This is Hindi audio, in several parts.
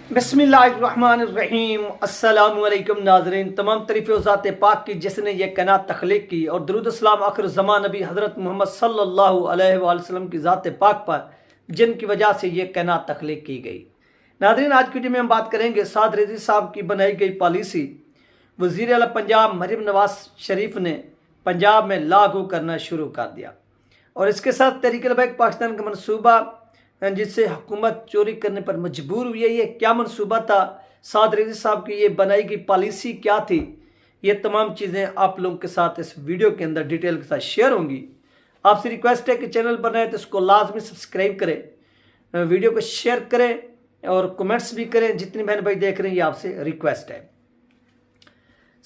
बिस्मिल्लाहिर्रहमानिर्रहीम। अस्सलामुअलैकुम नाज़रीन, तमाम तरीफ़े ज़ात पाक की जिसने ये कायनात तख्लीक की और दुरूद सलाम आखिर ज़मान नबी हज़रत मोहम्मद सल्लल्लाहु अलैहि वसल्लम की ज़ात पाक पर जिनकी वजह से ये कायनात तख्लीक की गई। नाज़रीन, आज की वीडियो में हम बात करेंगे साद रिज़वी साहब की बनाई गई पॉलिसी वज़ीर आला पंजाब मरीम नवाज शरीफ ने पंजाब में लागू करना शुरू कर दिया और इसके साथ तहरीक पाकिस्तान का मनसूबा जिससे हुकूमत चोरी करने पर मजबूर हुई है। ये क्या मनसूबा था, साद रिज़वी साहब की ये बनाई गई पॉलिसी क्या थी, ये तमाम चीज़ें आप लोगों के साथ इस वीडियो के अंदर डिटेल के साथ शेयर होंगी। आपसे रिक्वेस्ट है कि चैनल पर नए तो इसको लाजमी सब्सक्राइब करें, वीडियो को शेयर करें और कमेंट्स भी करें। जितने बहन भाई देख रहे हैं ये आपसे रिक्वेस्ट है।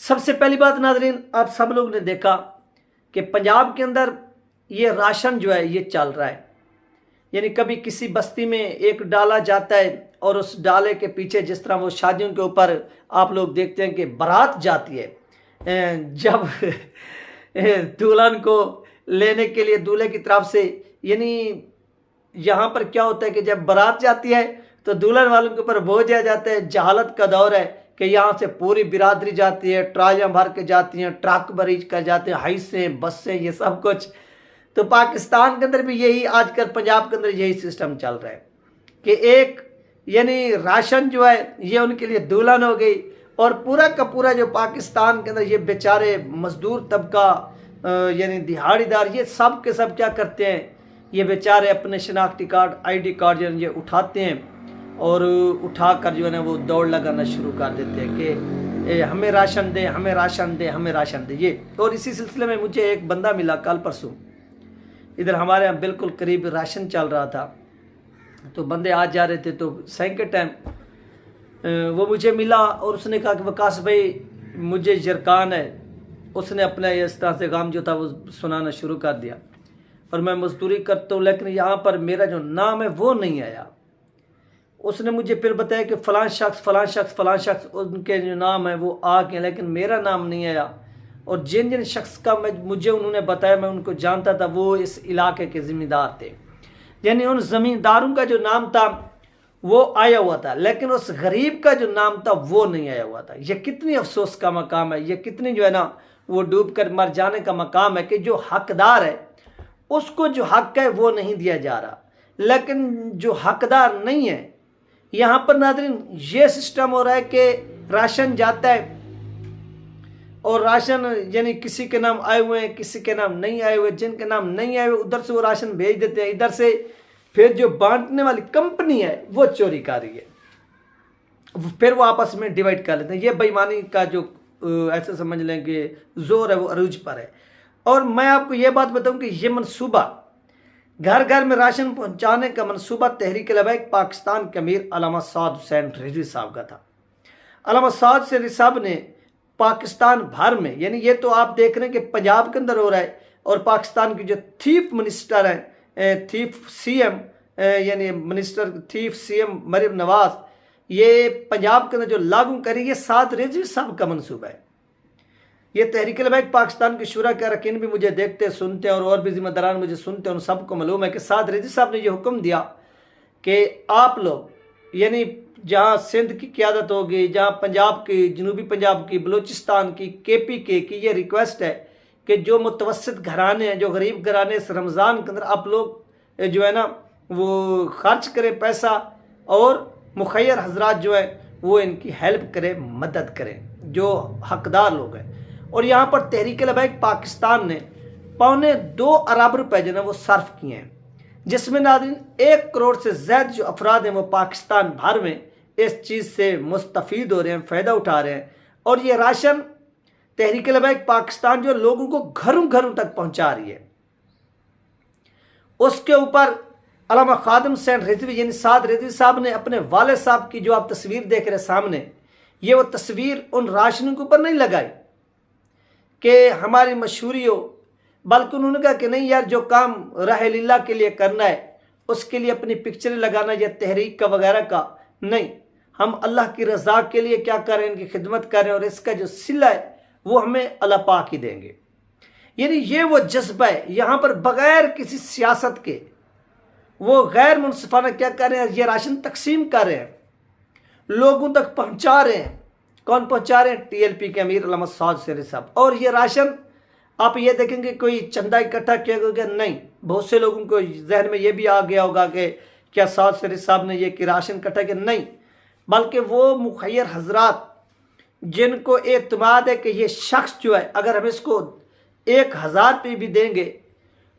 सबसे पहली बात नाज़रीन, आप सब लोग ने देखा कि पंजाब के अंदर ये राशन जो है ये चल रहा है। यानी कभी किसी बस्ती में एक डाला जाता है और उस डाले के पीछे जिस तरह वो शादियों के ऊपर आप लोग देखते हैं कि बारात जाती है, जब दुल्हन को लेने के लिए दूल्हे की तरफ से, यानी यहाँ पर क्या होता है कि जब बारात जाती है तो दुल्हन वालों के ऊपर बोझ आ जाता है। जहालत का दौर है कि यहाँ से पूरी बिरादरी जाती है, ट्रालियाँ भर के जाती हैं, ट्रक भरीज कर जाते हैं, हाइसें बसें ये सब कुछ। तो पाकिस्तान के अंदर भी यही आजकल पंजाब के अंदर यही सिस्टम चल रहा है कि एक यानी राशन जो है ये उनके लिए दुल्हन हो गई और पूरा का पूरा जो पाकिस्तान के अंदर ये बेचारे मजदूर तबका यानी दिहाड़ीदार ये सब के सब क्या करते हैं, ये बेचारे अपने शनाख्ती कार्ड आईडी कार्ड जो ये उठाते हैं और उठा कर जो है ना वो दौड़ लगाना शुरू कर देते हैं कि हमें राशन दे, हमें राशन दे, हमें राशन दे ये। और इसी सिलसिले में मुझे एक बंदा मिला कल परसों, इधर हमारे यहाँ बिल्कुल करीब राशन चल रहा था, तो बंदे आ जा रहे थे। तो सही के टाइम वो मुझे मिला और उसने कहा कि वकास भाई मुझे जरकान है। उसने अपना इस तरह से काम जो था वो सुनाना शुरू कर दिया और मैं मजदूरी करता हूँ लेकिन यहाँ पर मेरा जो नाम है वो नहीं आया। उसने मुझे फिर बताया कि फ़लाँ शख्स फ़लाँ शख्स फ़लाँ शख्स उनके जो नाम है वो आ गए लेकिन मेरा नाम नहीं आया। और जिन जिन शख्स का मुझे उन्होंने बताया मैं उनको जानता था, वो इस इलाके के ज़िम्मेदार थे। यानी उन ज़मींदारों का जो नाम था वो आया हुआ था लेकिन उस गरीब का जो नाम था वो नहीं आया हुआ था। ये कितनी अफसोस का मकाम है, ये कितनी जो है ना वो डूब कर मर जाने का मकाम है कि जो हकदार है उसको जो हक है वो नहीं दिया जा रहा, लेकिन जो हकदार नहीं है यहाँ पर नाज़रीन ये सिस्टम हो रहा है कि राशन जाता है और राशन यानी किसी के नाम आए हुए हैं, किसी के नाम नहीं आए हुए। जिनके नाम नहीं आए हुए उधर से वो राशन भेज देते हैं, इधर से फिर जो बांटने वाली कंपनी है वो चोरी कर रही है, फिर वो आपस में डिवाइड कर लेते हैं। ये बेईमानी का जो ऐसे समझ लें कि जोर है वो अरूज पर है। और मैं आपको ये बात बताऊं कि ये मनसूबा घर घर में राशन पहुंचाने का मनसूबा तहरीक लबैक पाकिस्तान के अमीर अल्लामा साद हुसैन रिजवी साहब का था। अल्लामा साद हुसैन रिजवी साहब ने पाकिस्तान भर में, यानी ये तो आप देख रहे हैं कि पंजाब के अंदर हो रहा है और पाकिस्तान की जो चीफ मिनिस्टर हैं, चीफ सीएम यानी minister chief CM Maryam Nawaz, ये पंजाब के अंदर जो लागू करी ये साद रिजवी साहब का मनसूबा है। ये तहरीक लबैक पाकिस्तान के शुरा के अरकान भी मुझे देखते सुनते हैं और भी जिम्मेदारान मुझे सुनते हैं, उन सबको मालूम है कि साद रिजवी साहब ने ये हुक्म दिया कि आप लोग यानी जहाँ सिंध की क़यादत होगी, जहाँ पंजाब की, जनूबी पंजाब की, बलूचिस्तान की, KPK की ये रिक्वेस्ट है कि जो मुतवस्सित घराने हैं, जो गरीब घराने इस रमज़ान के अंदर आप लोग जो है ना वो खर्च करें पैसा और मुखैर हजरात जो है वो इनकी हेल्प करें, मदद करें जो हकदार लोग हैं। और यहाँ पर तहरीक लबैक पाकिस्तान ने 2.25 अरब रुपए जो है वो सर्फ किए हैं, जिसमें नाज़रीन 1 करोड़ से ज़्यादा जो अफराद हैं वो पाकिस्तान भर में इस चीज़ से मुस्तफ़ीद हो रहे हैं, फ़ायदा उठा रहे हैं। और ये राशन तहरीक लबैक पाकिस्तान जो लोगों को घरों घरों तक पहुंचा रही है, उसके ऊपर अल्लामा खादिम हुसैन रिजवी यानी साद रिजवी साहब ने अपने वाले साहब की जो आप तस्वीर देख रहे हैं सामने, ये वो तस्वीर उन राशनों के ऊपर नहीं लगाई कि हमारी मशहूरी हो, बल्कि उन्होंने कहा कि नहीं यार जो काम राह लिल्लाह के लिए करना है उसके लिए अपनी पिक्चरें लगाना या तहरीक का वगैरह का नहीं, हम अल्लाह की रज़ा के लिए क्या करें, इनकी खिदमत करें और इसका जो सिला है वो हमें अल्लाह पाक ही देंगे। यानी ये वो जज्बा है, यहाँ पर बग़ैर किसी सियासत के वो गैर मुनसिफाना क्या कर रहे हैं, ये राशन तकसीम कर रहे हैं। लोगों तक पहुंचा रहे हैं। कौन पहुंचा रहे हैं? टीएलपी के अमीर अल्लामा साद शेरी साहब। और ये राशन आप ये देखेंगे कोई चंदा इकट्ठा किया गया नहीं। बहुत से लोगों को जहन में ये भी आ गया होगा कि क्या साद शेरी साहब ने ये कि राशन इकट्ठा किया, नहीं, बल्कि वो मुखैर हजरात जिनको एतमाद है कि ये शख्स जो है अगर हम इसको 1000 पे भी देंगे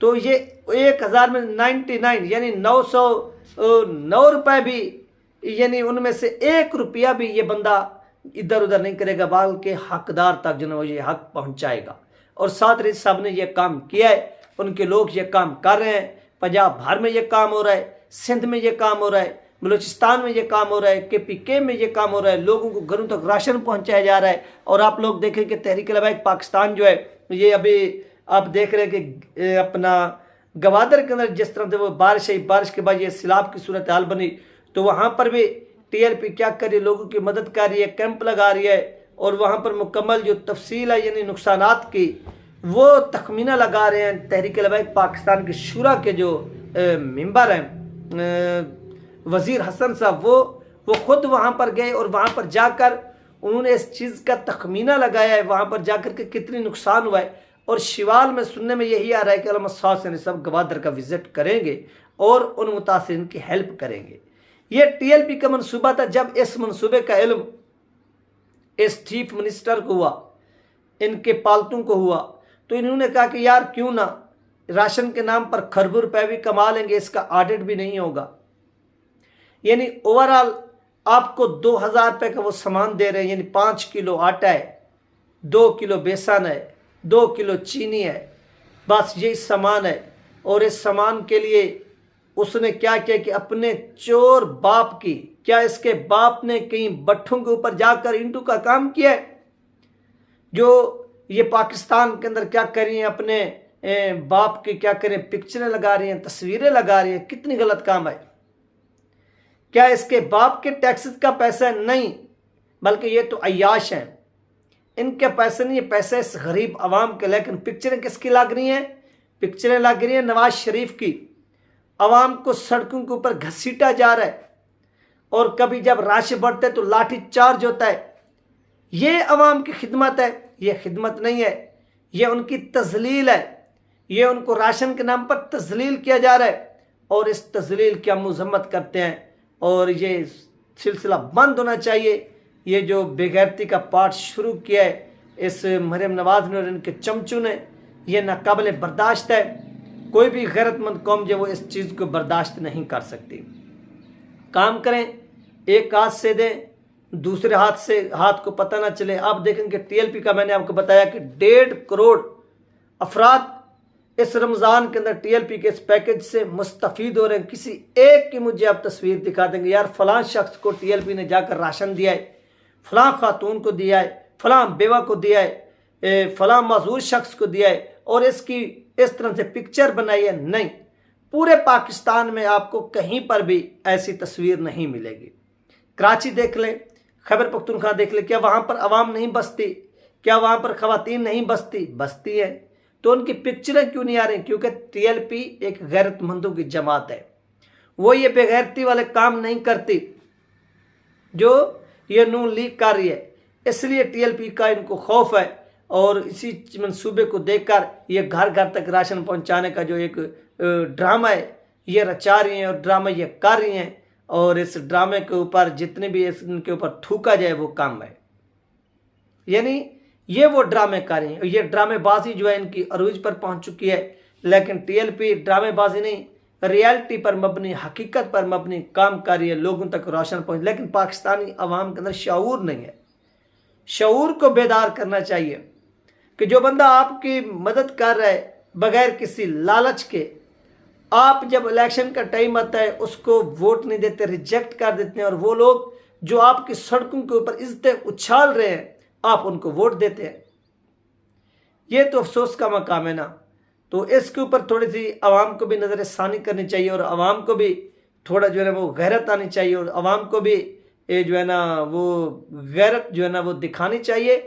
तो ये 1000 में 99 यानी 909 रुपये भी, यानी उनमें से 1 रुपया भी ये बंदा इधर उधर नहीं करेगा, बल्कि हकदार तक जो ये हक पहुंचाएगा। और साद शेरी साहब ने ये काम किया है, उनके लोग ये काम कर रहे हैं। पंजाब भर में ये काम हो रहा है, सिंध में ये काम हो रहा है, बलूचिस्तान में ये काम हो रहा है, KPK में ये काम हो रहा है। लोगों को घरों तक राशन पहुंचाया जा रहा है। और आप लोग देखें कि तहरीक लबाइक पाकिस्तान जो है ये अभी आप देख रहे हैं कि अपना गवादर के अंदर जिस तरह से वो बारिश आई, बारिश के बाद ये सैलाब की सूरत हाल बनी, तो वहाँ पर भी TLP क्या कर रही है, लोगों की मदद कर रही है, कैंप लगा रही है। और वहाँ पर मुकम्मल जो तफसील है यानी नुकसानात की वो तखमीना लगा रहे हैं। तहरीक लबाइक पाकिस्तान के शुरा के जो मेंबर हैं वज़ीर हसन साहब, वो खुद वहाँ पर गए और वहाँ पर जाकर उन्होंने इस चीज़ का तखमीना लगाया है, वहाँ पर जाकर के कितनी नुकसान हुआ है। और शिवाल में सुनने में यही आ रहा है कि अल्लामा साद शेरी साहब गवादर का विज़िट करेंगे और उन मुतासिरीन की हेल्प करेंगे। ये TLP का मनसूबा था। जब इस मनसूबे का इल्म इस चीफ मिनिस्टर को हुआ, इनके पालतू को हुआ, तो इन्होंने कहा कि यार क्यों ना राशन के नाम पर खरबों रुपए भी कमा लेंगे, इसका ऑडिट भी नहीं होगा। यानी ओवरऑल आपको 2000 रुपये का वो सामान दे रहे हैं, यानी 5 किलो आटा है, 2 किलो बेसन है, 2 किलो चीनी है, बस यही सामान है। और इस सामान के लिए उसने क्या किया कि अपने चोर बाप की, क्या इसके बाप ने कहीं भट्ठों के ऊपर जाकर ईंटों का काम किया है? जो ये पाकिस्तान के अंदर क्या कर रही हैं, अपने बाप की क्या करें, पिक्चरें लगा रही हैं, तस्वीरें लगा रही हैं, कितनी गलत काम है। क्या इसके बाप के टैक्सेस का पैसा नहीं, बल्कि ये तो अय्याश हैं, इनके पैसे नहीं, ये पैसे इस गरीब आवाम के। लेकिन पिक्चरें किसकी लग रही हैं? पिक्चरें लग रही हैं नवाज शरीफ की। आवाम को सड़कों के ऊपर घसीटा जा रहा है और कभी जब राशि बढ़ते तो लाठी चार्ज होता है। ये आवाम की खिदमत है? ये खिदमत नहीं है, ये उनकी तजलील है। ये उनको राशन के नाम पर तजलील किया जा रहा है और इस तजलील की हम मजम्मत करते हैं। और ये सिलसिला बंद होना चाहिए। ये जो बेगैरती का पाठ शुरू किया है इस मरियम नवाज ने और इनके चमचों ने, ये नाकाबिल बर्दाश्त है। कोई भी गैरतमंद कौम जो वो इस चीज़ को बर्दाश्त नहीं कर सकती। काम करें, एक हाथ से दें, दूसरे हाथ से हाथ को पता ना चले। आप देखेंगे TLP का मैंने आपको बताया कि 1.5 करोड़ अफराद इस रमज़ान के अंदर TLP के इस पैकेज से मुस्तफ़ीद हो रहे हैं। किसी एक की मुझे आप तस्वीर दिखा देंगे, यार फलां शख्स को TLP ने जाकर राशन दिया है, फलां खातून को दिया है, फलां बेवा को दिया है, फलां माजूर शख्स को दिया है और इसकी इस तरह से पिक्चर बनाई है। नहीं, पूरे पाकिस्तान में आपको कहीं पर भी ऐसी तस्वीर नहीं मिलेगी। कराची देख लें, खैबर पख्तूनख्वा देख लें, क्या वहाँ पर अवाम नहीं बसती? क्या वहाँ पर ख़वातीन नहीं बसती? बसती है। तो उनकी पिक्चरें क्यों नहीं आ रही? क्योंकि TLP एक गैरतमंदों की जमात है। वो ये बेगैरती वाले काम नहीं करती जो ये नून लीग कर रही है, इसलिए TLP का इनको खौफ है। और इसी मंसूबे को देखकर ये घर घर तक राशन पहुंचाने का जो एक ड्रामा है ये रचा रही हैं और ड्रामा ये कर रही हैं। और इस ड्रामे के ऊपर जितने भी इनके ऊपर थूका जाए वो काम है, यानी ये वो ड्रामे कर रही हैं। ये ड्रामेबाजी जो है इनकी अरूज पर पहुंच चुकी है। लेकिन TLP ड्रामेबाजी नहीं, रियलिटी पर मबनी, हकीकत पर मबनी काम कर रही है, लोगों तक रोशन पहुंच। लेकिन पाकिस्तानी अवाम के अंदर शऊर नहीं है। शऊर को बेदार करना चाहिए कि जो बंदा आपकी मदद कर रहा है बगैर किसी लालच के, आप जब इलेक्शन का टाइम आता है उसको वोट नहीं देते, रिजेक्ट कर देते हैं। और वो लोग जो आपकी सड़कों के ऊपर इज्जतें उछाल रहे हैं आप उनको वोट देते हैं। ये तो अफसोस का मकाम है ना। तो इसके ऊपर थोड़ी सी आवाम को भी नज़र षानी करनी चाहिए और आवाम को भी थोड़ा जो है ना वो गैरत आनी चाहिए और आवाम को भी ये जो है ना वो गैरत जो है ना वो दिखानी चाहिए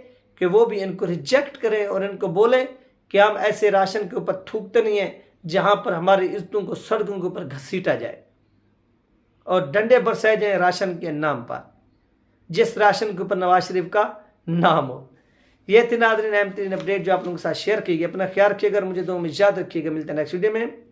कि वो भी इनको रिजेक्ट करें और इनको बोलें कि हम ऐसे राशन के ऊपर थूकते नहीं हैं जहाँ पर हमारी इज्जतों को सड़कों के ऊपर घसीटा जाए और डंडे बरसाए जाए राशन के नाम पर। जिस राशन के ऊपर नवाज शरीफ का नाम हो। ये थी नाज़रीन अहम तरीन अपडेट जो आप लोगों के साथ शेयर की गई। अपना ख्याल रखिएगा, मुझे दो में याद रखिएगा। मिलते हैं नेक्स्ट वीडियो में।